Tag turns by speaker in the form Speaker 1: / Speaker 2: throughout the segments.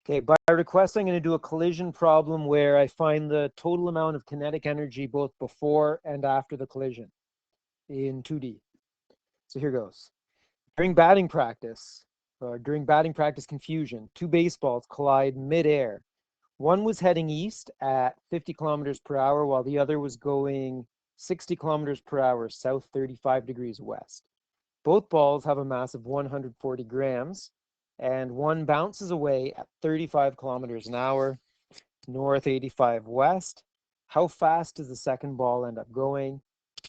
Speaker 1: Okay, by request, I'm going to do a collision problem where I find the total amount of kinetic energy both before and after the collision in 2D. So here goes. During batting practice confusion, two baseballs collide midair. One was heading east at 50 kilometers per hour, while the other was going 60 kilometers per hour south 35 degrees west. Both balls have a mass of 140 grams, and one bounces away at 35 kilometers an hour, north 85 west. How fast does the second ball end up going?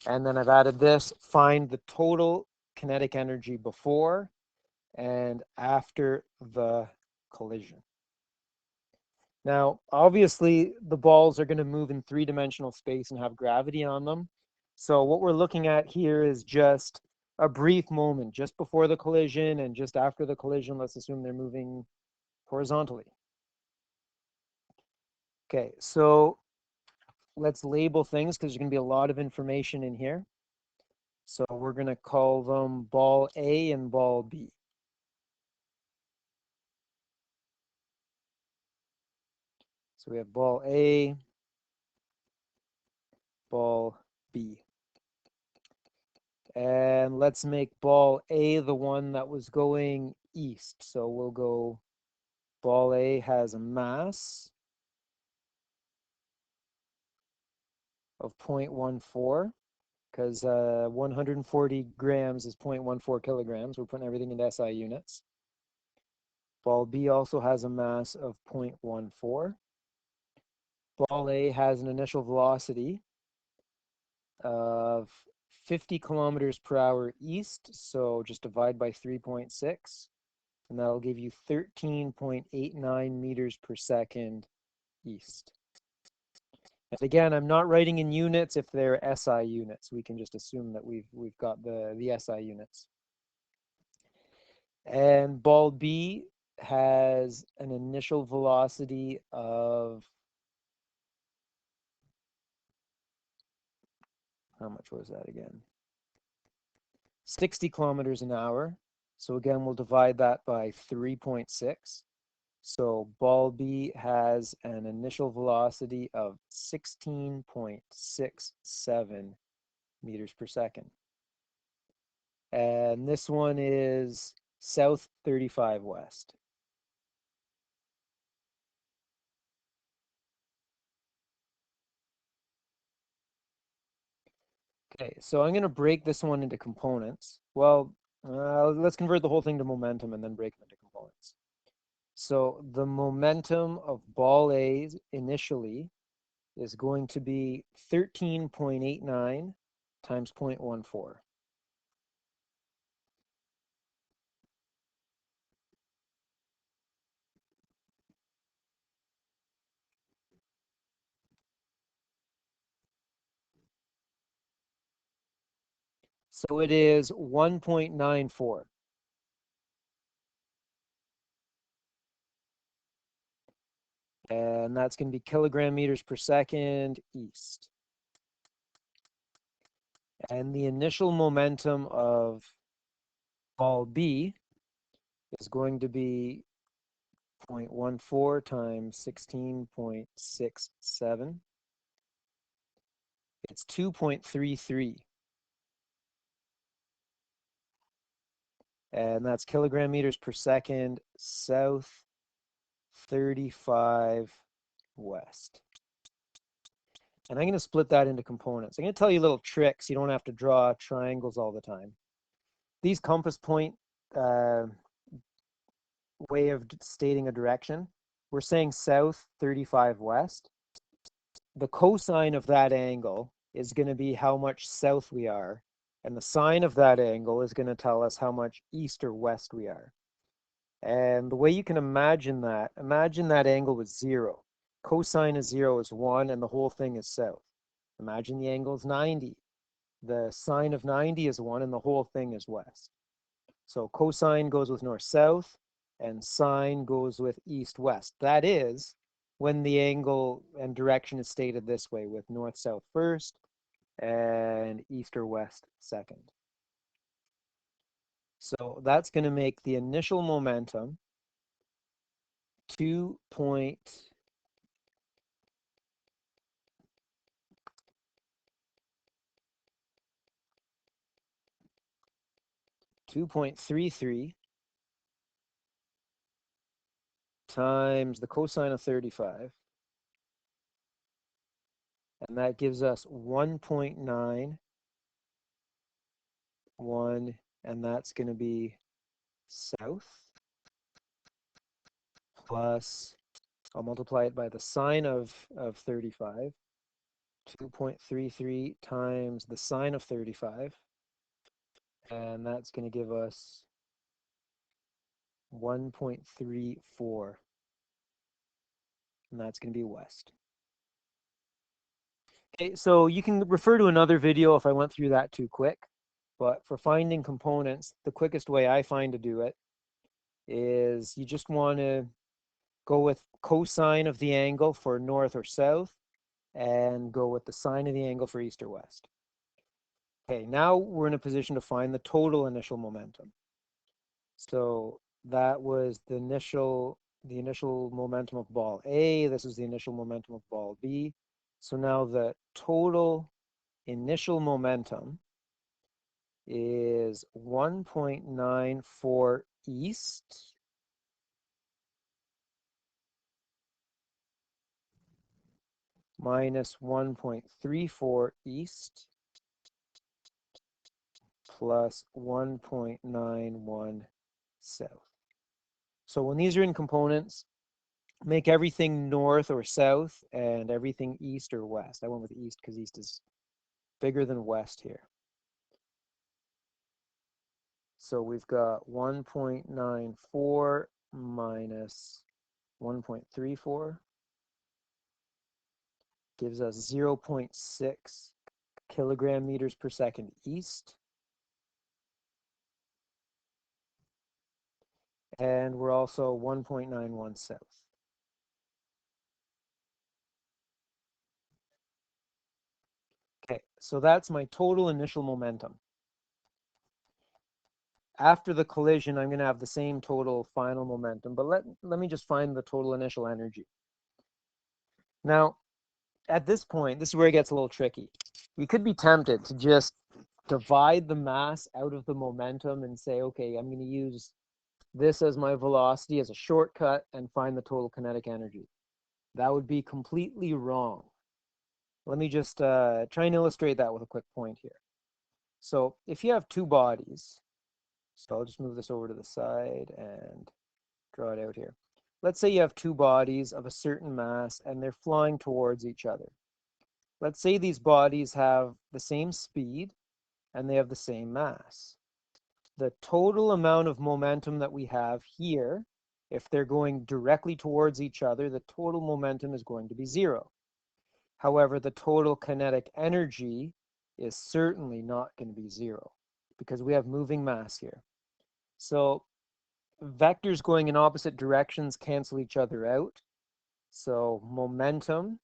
Speaker 1: And then I've added this, find the total kinetic energy before and after the collision. Now, obviously, the balls are going to move in three-dimensional space and have gravity on them. So what we're looking at here is just a brief moment, just before the collision and just after the collision. Let's assume they're moving horizontally. Okay, so let's label things because there's going to be a lot of information in here. So we're going to call them ball A and ball B. So we have ball A, ball B. And let's make ball A the one that was going east. So we'll go, ball A has a mass of 0.14 because 140 grams is 0.14 kilograms. We're putting everything into SI units. Ball B also has a mass of 0.14. Ball A has an initial velocity of 50 kilometers per hour east, so just divide by 3.6, and that'll give you 13.89 meters per second east. And again, I'm not writing in units if they're SI units. We can just assume that we've got the SI units. And ball B has an initial velocity of, how much was that again? 60 kilometers an hour. So again, we'll divide that by 3.6. So ball B has an initial velocity of 16.67 meters per second. And this one is south 35 west. Okay, so I'm going to break this one into components. Well, let's convert the whole thing to momentum and then break them into components. So the momentum of ball A initially is going to be 13.89 times 0.14. So it is 1.94. And that's going to be kilogram meters per second east. And the initial momentum of ball B is going to be 0.14 times 16.67. It's 2.33. And that's kilogram meters per second south 35 west. And I'm going to split that into components. I'm going to tell you little tricks. You don't have to draw triangles all the time. These compass point way of stating a direction, we're saying south 35 west. The cosine of that angle is going to be how much south we are, and the sine of that angle is going to tell us how much east or west we are. And the way you can imagine that angle was 0. Cosine of 0 is 1, and the whole thing is south. Imagine the angle is 90. The sine of 90 is 1, and the whole thing is west. So cosine goes with north-south, and sine goes with east-west. That is when the angle and direction is stated this way, with north-south first and east or west second. So that's going to make the initial momentum 2.33 times the cosine of 35, and that gives us 1.91, and that's going to be south, plus, I'll multiply it by the sine of 35, 2.33 times the sine of 35, and that's going to give us 1.34, and that's going to be west. Okay, so you can refer to another video if I went through that too quick, but for finding components, the quickest way I find to do it is you just want to go with cosine of the angle for north or south, and go with the sine of the angle for east or west. Okay, now we're in a position to find the total initial momentum. So that was the initial momentum of ball A. This is the initial momentum of ball B. So now the total initial momentum is 1.94 east minus 1.34 east plus 1.91 south. So when these are in components, make everything north or south and everything east or west. I went with east because east is bigger than west here. So we've got 1.94 minus 1.34 gives us 0.6 kilogram meters per second east. And we're also 1.91 south. Okay, so that's my total initial momentum. After the collision, I'm going to have the same total final momentum, but let me just find the total initial energy. Now, at this point, this is where it gets a little tricky. You could be tempted to just divide the mass out of the momentum and say, okay, I'm going to use this as my velocity as a shortcut and find the total kinetic energy. That would be completely wrong. Let me just try and illustrate that with a quick point here. So if you have two bodies, so I'll just move this over to the side and draw it out here. Let's say you have two bodies of a certain mass and they're flying towards each other. Let's say these bodies have the same speed and they have the same mass. The total amount of momentum that we have here, if they're going directly towards each other, the total momentum is going to be 0. However, the total kinetic energy is certainly not going to be 0 because we have moving mass here. So vectors going in opposite directions cancel each other out. So momentum,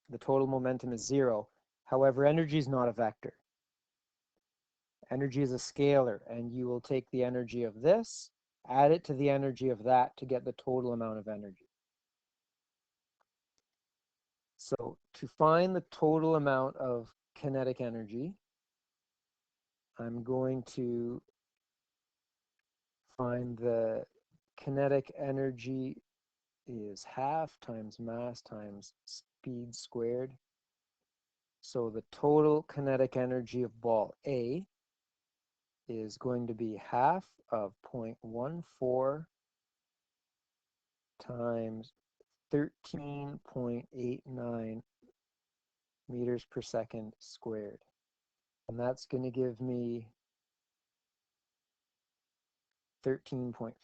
Speaker 1: the total momentum is 0. However, energy is not a vector. Energy is a scalar, and you will take the energy of this, add it to the energy of that to get the total amount of energy. So to find the total amount of kinetic energy, I'm going to find the kinetic energy is half times mass times speed squared. So the total kinetic energy of ball A is going to be half of 0.14 times 13.89 meters per second squared. And that's going to give me 13.5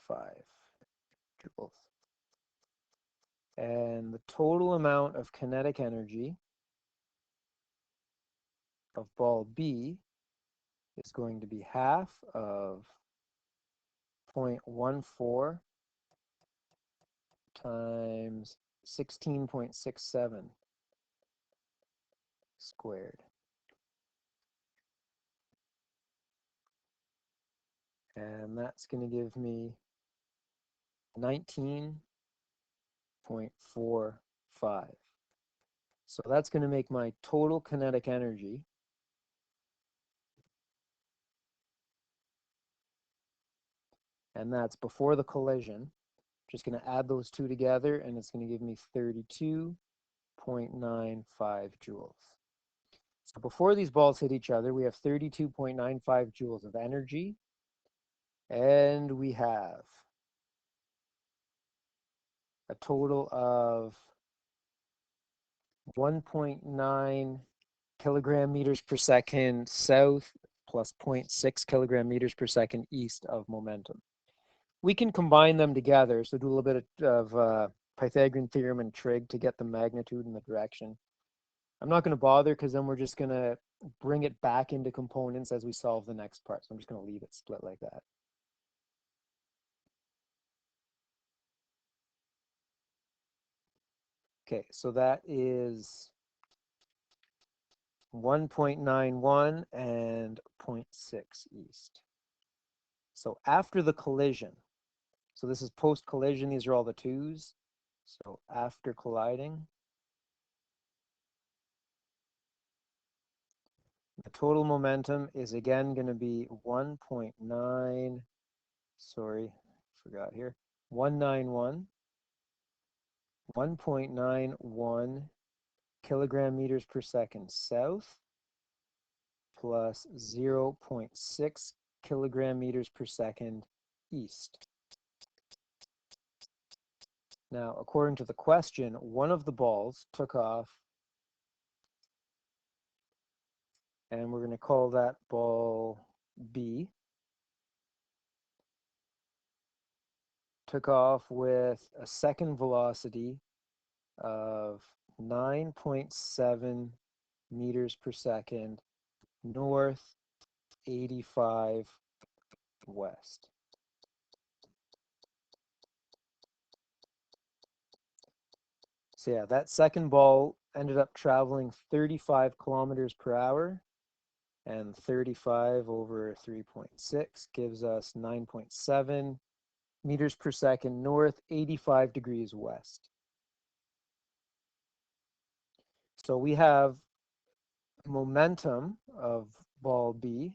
Speaker 1: joules. And the total amount of kinetic energy of ball B is going to be half of 0.14 times 16.67 squared. And that's going to give me 19 0.45. So that's going to make my total kinetic energy and that's before the collision. Just going to add those two together and it's going to give me 32.95 joules. So before these balls hit each other, we have 32.95 joules of energy and we have a total of 1.9 kilogram meters per second south plus 0.6 kilogram meters per second east of momentum. We can combine them together, so do a little bit of Pythagorean theorem and trig to get the magnitude and the direction. I'm not going to bother because then we're just going to bring it back into components as we solve the next part. So I'm just going to leave it split like that. Okay, so that is 1.91 and 0.6 east. So after the collision, so this is post-collision, these are all the twos. So after colliding, the total momentum is again going to be 1.9, sorry, forgot here, 1.91 kilogram meters per second south plus 0.6 kilogram meters per second east. Now, according to the question, one of the balls took off, and we're going to call that ball B. Took off with a second velocity of 9.7 meters per second north, 85 west. So yeah, that second ball ended up traveling 35 kilometers per hour, and 35 over 3.6 gives us 9.7 meters per second north, 85 degrees west. So we have momentum of ball B.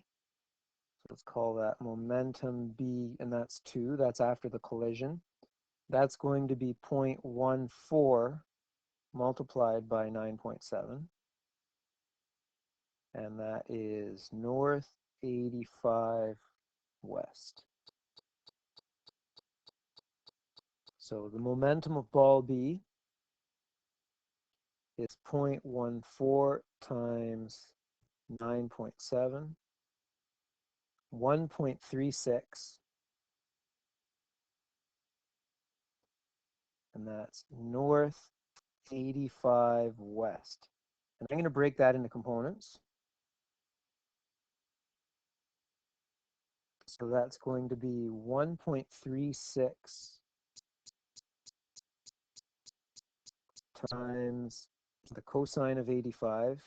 Speaker 1: So let's call that momentum B, and that's 2. That's after the collision. That's going to be 0.14 multiplied by 9.7. And that is north, 85 west. So the momentum of ball B is 0.14 times 9.7, 1.36, and that's north, 85 west. And I'm going to break that into components. So that's going to be 1.36 times the cosine of 85.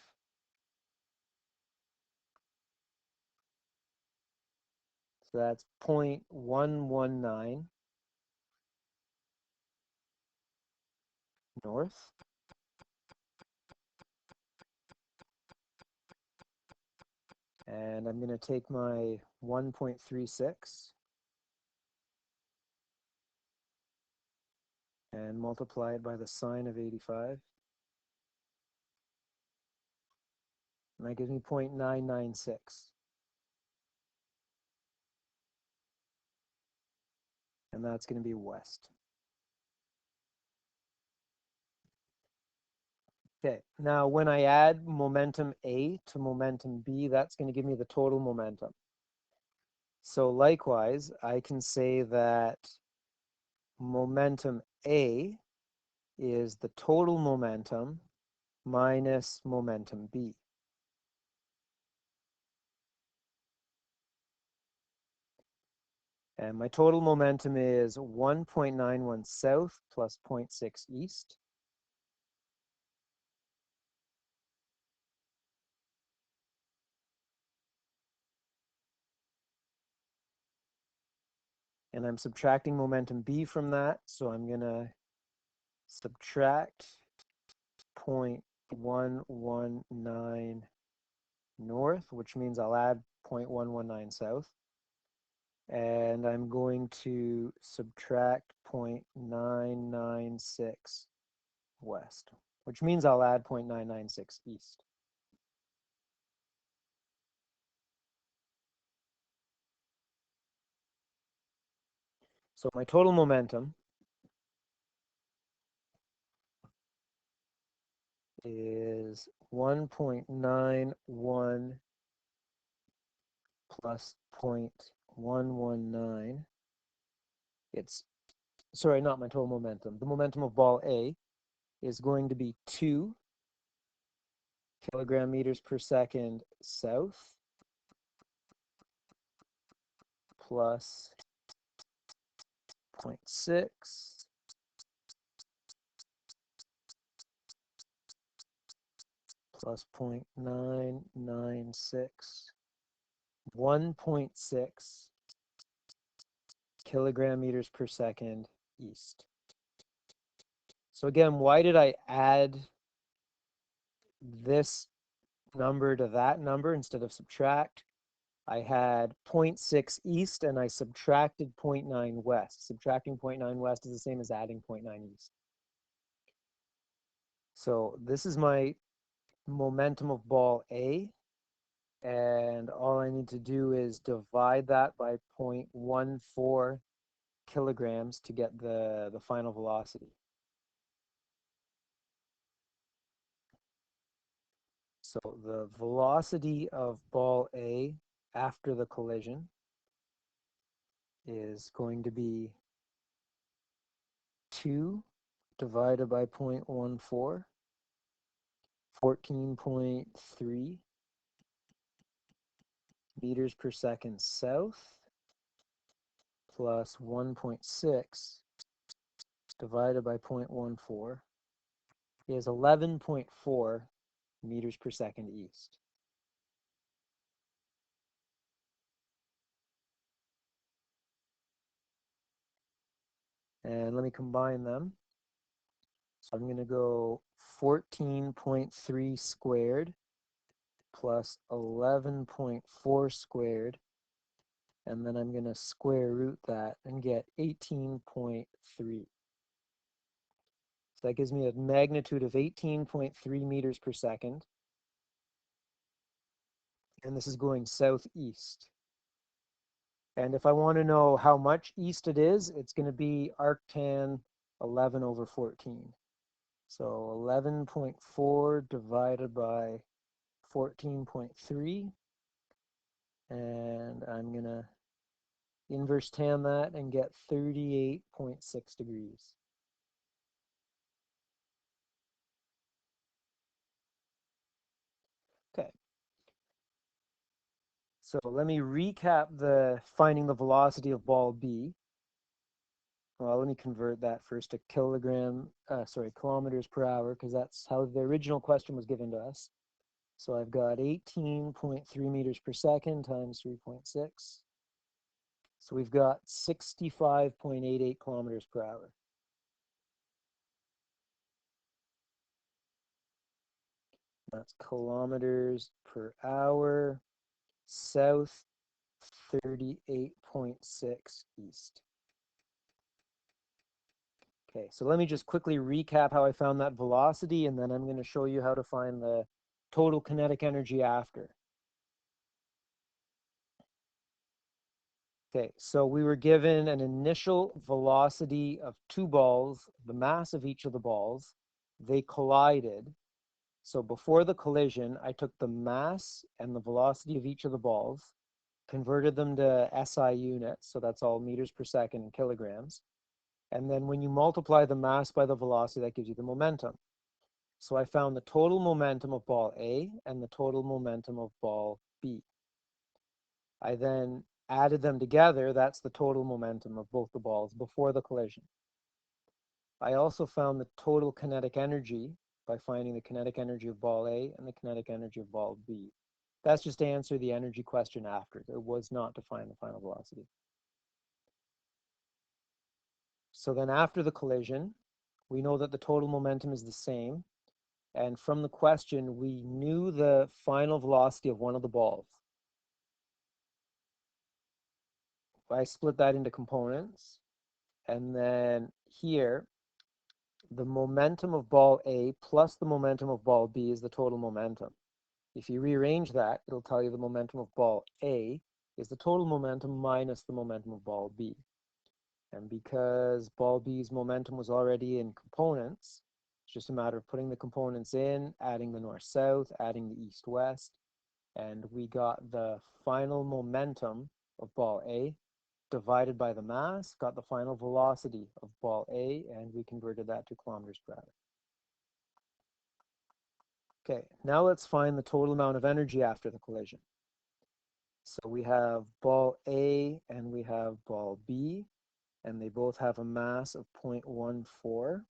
Speaker 1: So that's 0.119 north. And I'm going to take my 1.36 and multiply it by the sine of 85. And that gives me 0.996. And that's going to be west. Okay, now when I add momentum A to momentum B, that's going to give me the total momentum. So likewise, I can say that momentum A is the total momentum minus momentum B. And my total momentum is 1.91 south plus 0.6 east. And I'm subtracting momentum B from that, so I'm going to subtract 0.119 north, which means I'll add 0.119 south. And I'm going to subtract 0.996 west, which means I'll add 0.996 east. So my total momentum is 1.91 plus 0.119. It's, sorry, not my total momentum. The momentum of ball A is going to be 2 kilogram meters per second south plus 0.6 plus 0.996, 1.6 kilogram meters per second east. So again, why did I add this number to that number instead of subtract? I had 0.6 east and I subtracted 0.9 west. Subtracting 0.9 west is the same as adding 0.9 east. So this is my momentum of ball A, and all I need to do is divide that by 0.14 kilograms to get the final velocity. So the velocity of ball A after the collision is going to be 2 divided by 0.14, 14.3 meters per second south, plus 1.6 divided by 0.14 is 11.4 meters per second east. And let me combine them. So I'm going to go 14.3 squared plus 11.4 squared, and then I'm going to square root that and get 18.3. So that gives me a magnitude of 18.3 meters per second. And this is going southeast. And if I want to know how much east it is, it's going to be arctan 11 over 14. So 11.4 divided by 14.3. And I'm going to inverse tan that and get 38.6 degrees. Okay. So let me recap finding the velocity of ball B. Well, let me convert that first to kilometers per hour, because that's how the original question was given to us. So I've got 18.3 meters per second times 3.6. So we've got 65.88 kilometers per hour. That's kilometers per hour, south 38.6 east. Okay, so let me just quickly recap how I found that velocity, and then I'm going to show you how to find the total kinetic energy after. Okay, so we were given an initial velocity of 2 balls, the mass of each of the balls. They collided. So before the collision, I took the mass and the velocity of each of the balls, converted them to SI units, so that's all meters per second in kilograms. And then when you multiply the mass by the velocity, that gives you the momentum. So I found the total momentum of ball A and the total momentum of ball B. I then added them together. That's the total momentum of both the balls before the collision. I also found the total kinetic energy by finding the kinetic energy of ball A and the kinetic energy of ball B. That's just to answer the energy question after. It was not to find the final velocity. So then after the collision, We know that the total momentum is the same. And from the question, we knew the final velocity of one of the balls. I split that into components. And then here, the momentum of ball A plus the momentum of ball B is the total momentum. If you rearrange that, it'll tell you the momentum of ball A is the total momentum minus the momentum of ball B. And because ball B's momentum was already in components, it's just a matter of putting the components in, adding the north-south, adding the east-west, and we got the final momentum of ball A divided by the mass, got the final velocity of ball A, and we converted that to kilometers per hour. Okay, now let's find the total amount of energy after the collision. So we have ball A and we have ball B, and they both have a mass of 0.14.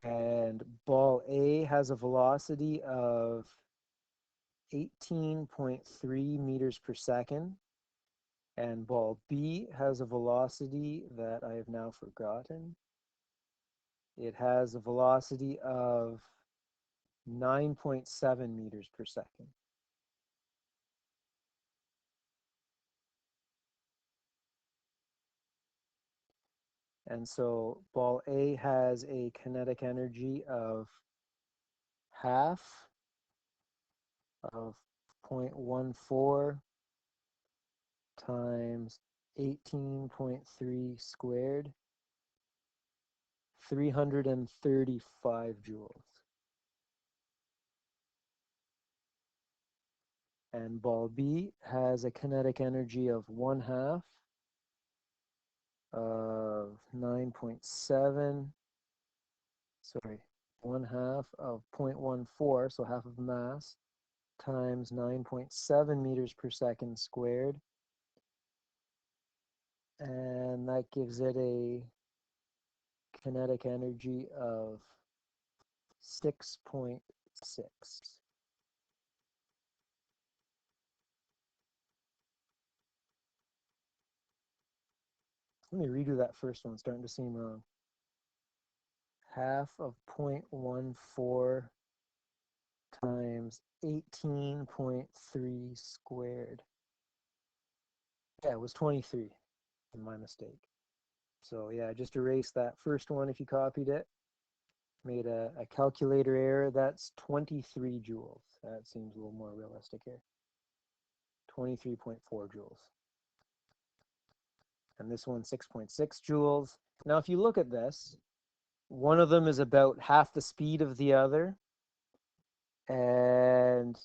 Speaker 1: And ball A has a velocity of 18.3 meters per second. And ball B has a velocity that I have now forgotten. It has a velocity of 9.7 meters per second. And so ball A has a kinetic energy of half of 0.14 times 18.3 squared, 335 joules. And ball B has a kinetic energy of 1/2 of 9.7, sorry, 1/2 of 0.14, so half of mass, times 9.7 meters per second squared. And that gives it a kinetic energy of 6.6. Let me redo that first one, it's starting to seem wrong. Half of 0.14 times 18.3 squared. Yeah, it was 23, my mistake. So yeah, just erase that first one if you copied it. Made a calculator error. That's 23 joules. That seems a little more realistic here. 23.4 joules. And this one 6.6 joules. Now if you look at this, one of them is about half the speed of the other. And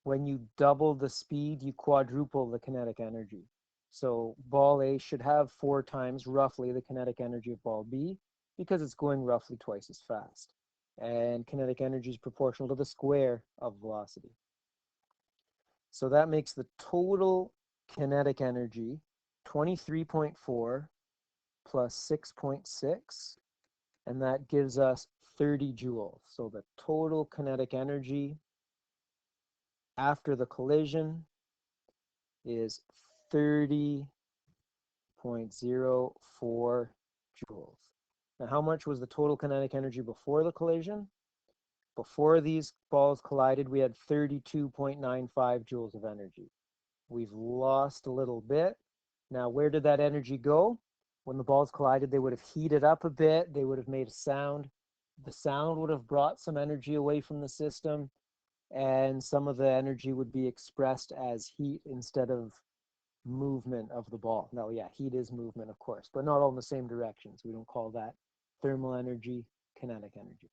Speaker 1: when you double the speed, you quadruple the kinetic energy. So ball A should have 4 times roughly the kinetic energy of ball B because it's going roughly twice as fast. And kinetic energy is proportional to the square of velocity. So that makes the total kinetic energy 23.4 plus 6.6, and that gives us 30 joules. So the total kinetic energy after the collision is 30.04 joules. Now, how much was the total kinetic energy before the collision? Before these balls collided, we had 32.95 joules of energy. We've lost a little bit. Now, where did that energy go? When the balls collided, they would have heated up a bit. They would have made a sound. The sound would have brought some energy away from the system, and some of the energy would be expressed as heat instead of movement of the ball. Now, yeah, heat is movement, of course, but not all in the same direction. So we don't call that thermal energy, kinetic energy.